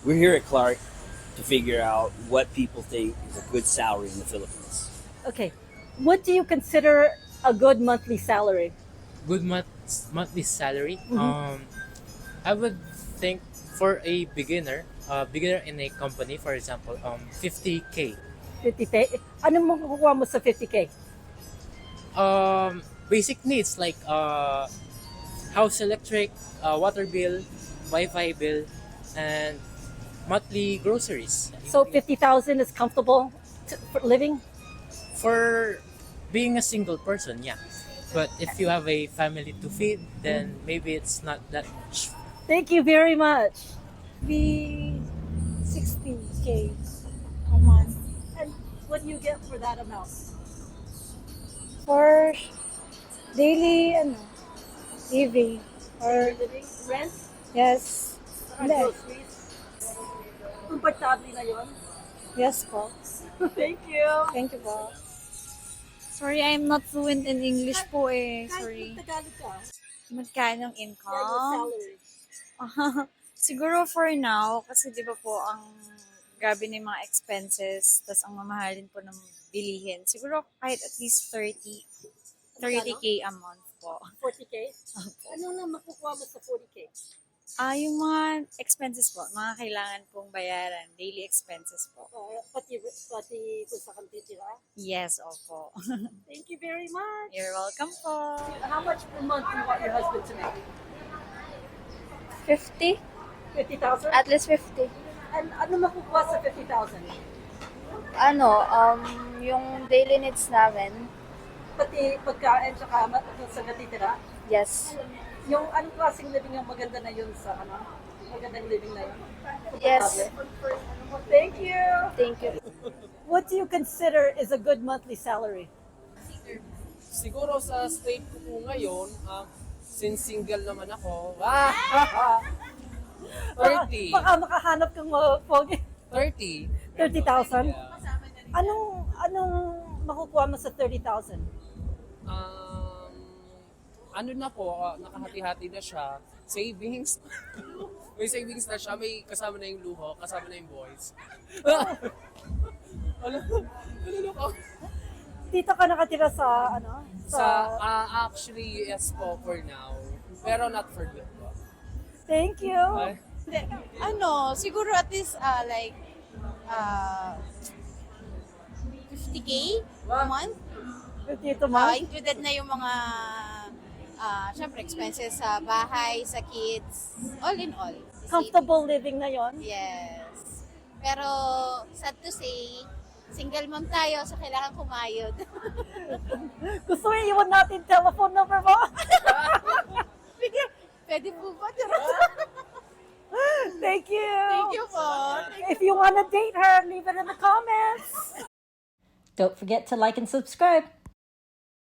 We're here at Clark to figure out what people think is a good salary in the Philippines. Okay. What do you consider a good monthly salary? Good monthly salary. Mhm. I would think for a beginner in a company, for example, 50K. 50K? Anong makukuha mo sa 50K? Basic needs like house electric, water bill, Wi-Fi bill, and monthly groceries. So 50,000 is comfortable for living? For being a single person, yeah. But if you have a family to feed, then maybe it's not that much. Thank you very much. Be 60K a month. And what do you get for that amount? For daily, living. Or, Living? Rent? yes. Or Hindi. groceries? Komportable na yon? Yes po. Thank you. Thank you po. Sorry, I'm not fluent in English po eh. Kahit Sorry. mag-Tagalog ka, Magkano yeah, your income? salary. Siguro for now, kasi di ba po ang grabe na yung mga expenses, tas ang mamahalin po ng bilihin. Siguro kahit at least 30K a month po. 40K? Ano na makukuha mo sa 40K? Yung mga expenses po, mga kailangan pong bayaran, daily expenses po. Pati kung sa kang titira? Yes, opo. Thank you very much. You're welcome po. How much per month do you want your husband to make? 50? 50,000? At least 50. And ano makukuha sa 50,000? Yung daily needs namin. Pati pagkain tsaka sa natitira? Yes. Yung anong klaseng living yung maganda na yun sa magandang living na yun? Yes. Thank you. Thank you. What do you consider is a good monthly salary? Siguro sa state ko po ngayon, since single naman ako, 30. Baka makahanap kang pogi. 30. 30,000? Yeah. Anong makukuha mo sa 30,000? Ano na po, nakahati-hati na siya. Savings. May savings na siya, may kasama na yung luho, kasama na yung boys. Ano ko? Dito ka nakatira sa Actually, yes po for now. Pero not for good po. Thank you. Ay. Siguro at least 50K a month. Dito ma. Included na yung mga syempre expenses sa bahay, sa kids, all in all. Comfortable living na yon. Yes. Pero sad to say, single mom tayo so kailangan kumayod. Gusto mo iwan natin telephone number mo? Pwede po ba? Thank you. Thank you po. If you want to date her, leave it in the comments. Don't forget to like and subscribe.